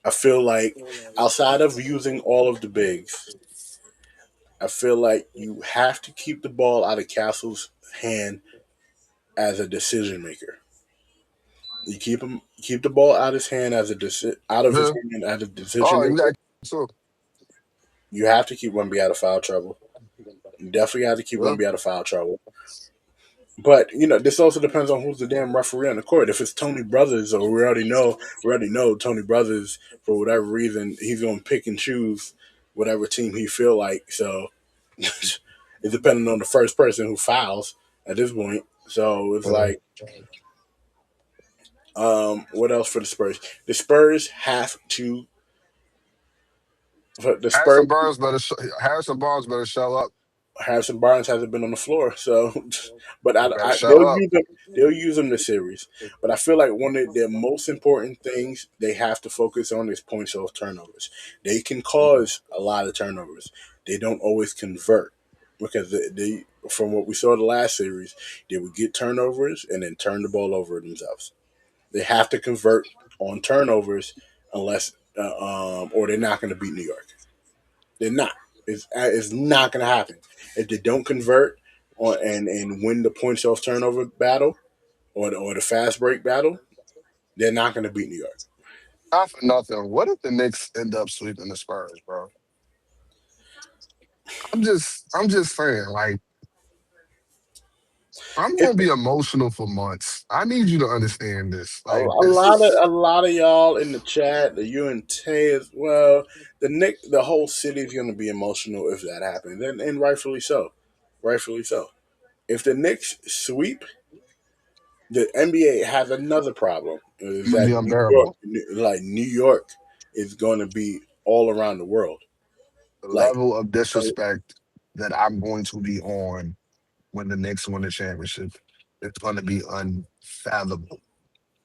I feel like outside of using all of the bigs, I feel like you have to keep the ball out of Castle's hand as a decision maker. You keep the ball out of his hand out of his Yeah. hand as a decision Oh, you maker. got two. You have to keep Wemby out of foul trouble. You definitely have to keep Yeah. Wemby out of foul trouble. But this also depends on who's the damn referee on the court. If it's Tony Brothers, or we already know Tony Brothers, for whatever reason he's gonna pick and choose whatever team he feel like. So it's depending on the first person who fouls at this point. So it's Yeah. like, what else for the Spurs? The Spurs have to. The Spurs Harrison Barnes better show up. Harrison Barnes hasn't been on the floor, so but He better show they'll up. use them. They'll use them this series. But I feel like one of the most important things they have to focus on is points off turnovers. They can cause a lot of turnovers. They don't always convert because they from what we saw the last series, they would get turnovers and then turn the ball over themselves. They have to convert on turnovers unless or they're not going to beat New York. They're not. It's not going to happen if they don't convert on and win the points off turnover battle or the fast break battle. They're not going to beat New York. Not for nothing. What if the Knicks end up sweeping the Spurs, bro? I'm just saying, like, I'm It, gonna be emotional for months. I need you to understand this. a, Like, a this lot of is a lot of y'all in the chat, the U and Tay as well. The whole city is going to be emotional if that happens, and rightfully so, rightfully so. If the Knicks sweep, the NBA has another problem. Is gonna be that unbearable. New York is going to be all around the world. The Like, level of so, disrespect that I'm going to be on when the Knicks win the championship, it's going to be unfathomable.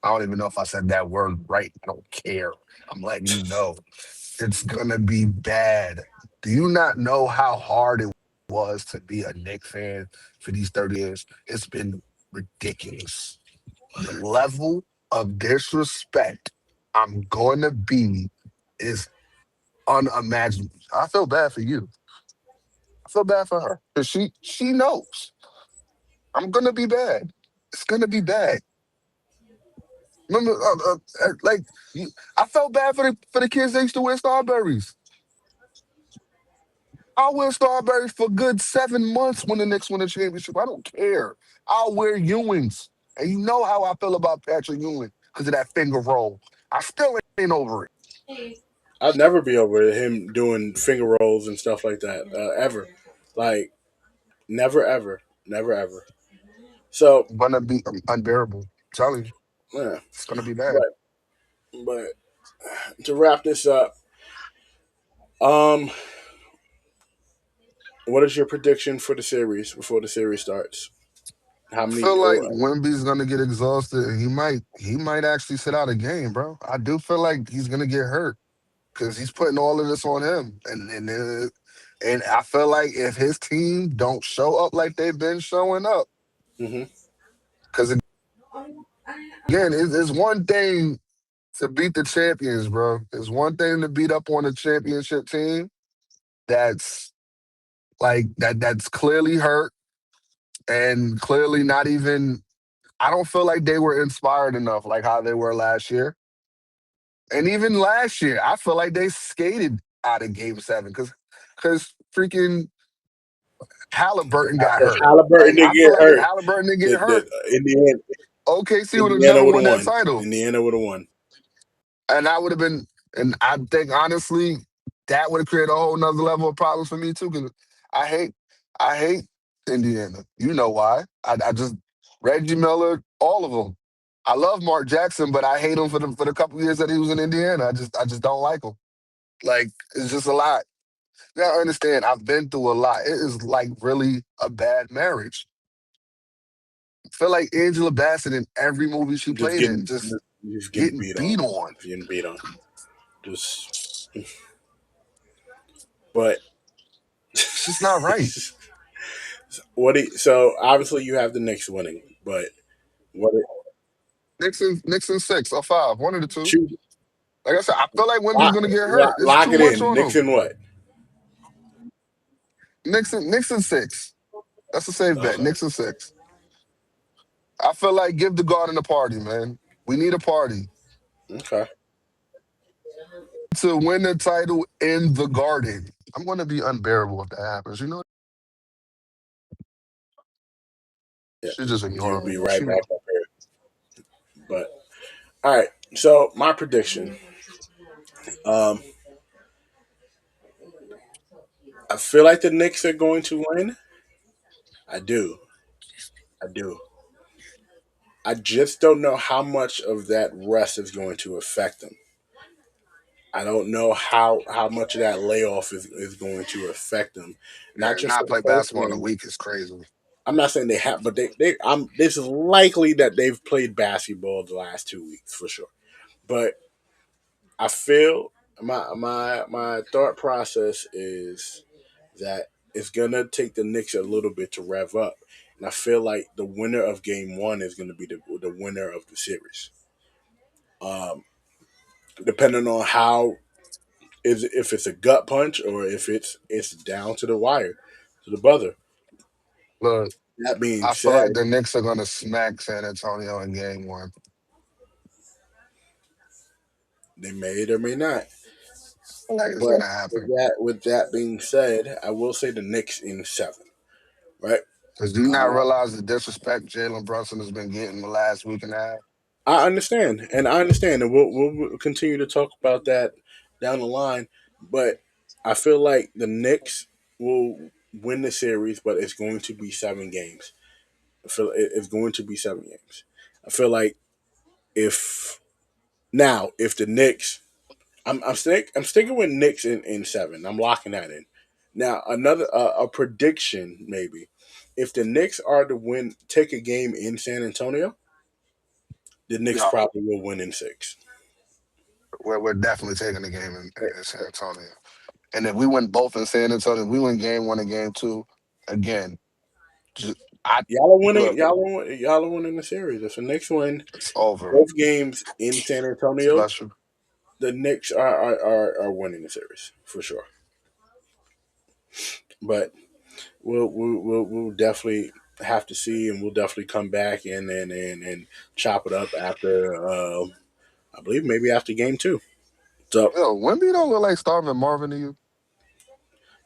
I don't even know if I said that word right. I don't care. I'm letting you know. It's going to be bad. Do you not know how hard it was to be a Knicks fan for these 30 years? It's been ridiculous. The level of disrespect I'm going to be is unimaginable. I feel bad for you. I feel bad for her because she knows I'm gonna be bad. It's gonna be bad. Remember, like I felt bad for the kids that used to wear Starberries. I'll wear Starberries for good 7 months when the Knicks win the championship. I don't care. I'll wear Ewings, and you know how I feel about Patrick Ewing because of that finger roll. I still ain't over it. I'd never be over him doing finger rolls and stuff like that ever. Like, never ever, never ever. So, It's gonna be unbearable. I'm telling you, yeah. it's gonna be bad. But to wrap this up, um, what is your prediction for the series before the series starts? How I many? feel like Wemby's gonna get exhausted, and he might actually sit out a game, bro. I do feel like he's gonna get hurt because he's putting all of this on him, and I feel like if his team don't show up like they've been showing up, Mm-hmm. because again, it's one thing to beat the champions, bro. It's one thing to beat up on a championship team that's like that's clearly hurt and clearly not even. I don't feel like they were inspired enough, like how they were last year. And even last year, I feel like they skated out of Game 7 because freaking Halliburton got If hurt. Halliburton Like didn't I feel get like if hurt, Halliburton didn't get the hurt, Indiana OKC would have Indiana never would won have that won. title. Indiana would have won. And I would have been, and I think honestly, that would have created a whole nother level of problems for me too. Because I hate, I hate Indiana. You know why? I just Reggie Miller, all of them. I love Mark Jackson, but I hate him for the couple years that he was in Indiana. I just don't like him. Like it's just a lot. You gotta understand, I've been through a lot. It is like really a bad marriage. I feel like Angela Bassett in every movie she Just played in, getting just just getting getting beat on. beat on. Just getting beat on. Just but It's just not right. so obviously you have the Knicks winning, but what it, Nixon 6 or 5, one of the two. choose Like I said, I feel like Wemby's lock, gonna get hurt. It's lock too it much in. on Knicks him. in what? Nixon 6. That's a safe bet. Okay. Nixon 6. I feel like give the Garden a party, man. We need a party Okay. to win the title in the Garden. I'm gonna be unbearable if that happens. You know, Yeah. she just You'll ignore me. be She right back know. up here. But all right. So my prediction. Um, I feel like the Knicks are going to win. I do. I do. I just don't know how much of that rest is going to affect them. I don't know how much of that layoff is going to affect them. Not Yeah, just for not the play first basketball in a game. week is crazy. I'm not saying they have, but they it's likely that they've played basketball the last 2 weeks for sure. But I feel my thought process is that it's gonna take the Knicks a little bit to rev up, and I feel like the winner of Game 1 is gonna be the winner of the series. Depending on how is if it's a gut punch or if it's down to the wire, to the buzzer. Look, That being I feel said, like the Knicks are gonna smack San Antonio in Game 1. they may or may not. I feel like it's But gonna happen. with that being said, I will say the Knicks in 7. Right. Because do you not Uh, realize the disrespect Jalen Brunson has been getting the last week and a half? I understand, and we'll continue to talk about that down the line. But I feel like the Knicks will win the series, but it's going to be 7 games. I feel it's going to be 7 games. I feel like if the Knicks, I'm sticking with Knicks in 7. I'm locking that in. Now, another a prediction maybe: if the Knicks are to win, take a game in San Antonio, the Knicks Yeah, probably will win in six. we're definitely taking the game in San Antonio. And if we win both in San Antonio, if we win game one and game two, again, just, I Y'all are winning. look, Y'all are winning the series. If the Knicks win it's over. both games in San Antonio, Special. the Knicks are winning the series for sure. But we'll definitely have to see, and we'll definitely come back and chop it up after. I believe maybe after game two. So Yo, Wemby don't look like Starvin Marvin to you.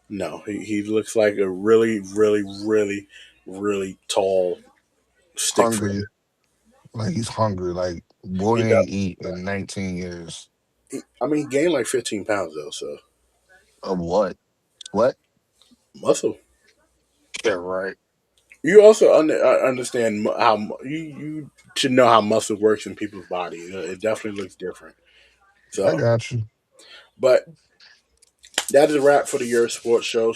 no, he looks like a really, really, really, really tall stick figure. Hungry. Like he's hungry. Like boy He ain't does. eat in 19 years. I mean, he gained like 15 pounds though, so Of what? What? muscle. Yeah, right. You also understand how you should know how muscle works in people's body. It definitely looks different. I So, got you. but that is a wrap for the Yerrr Sports Show.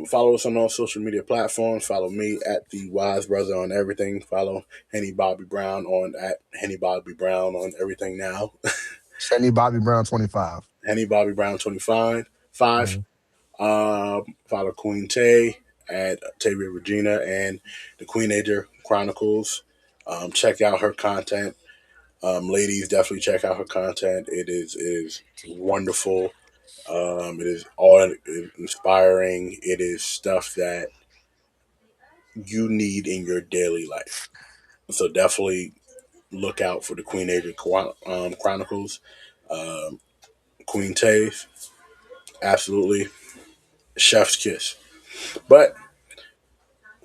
Follow us on all social media platforms. Follow me at the Wise Brother on everything. Follow Henny Bobby Brown on at Henny Bobby Brown on everything now. Sandy Bobby Brown 25. Henny Bobby Brown 25. Five. Mhm. Follow Queen Tay at Tavia Regina and the Queen Ager Chronicles. Check out her content. Ladies, definitely check out her content. It is wonderful. It is all inspiring. It is stuff that you need in your daily life. So definitely look out for the Queen Ager Chronicles. Um, Queen Tay's, absolutely chef's kiss. But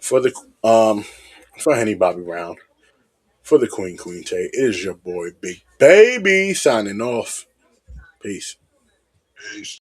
for the for Henny Bobby Brown, for the Queen Tay, it is your boy Big Baby signing off. Peace. Peace.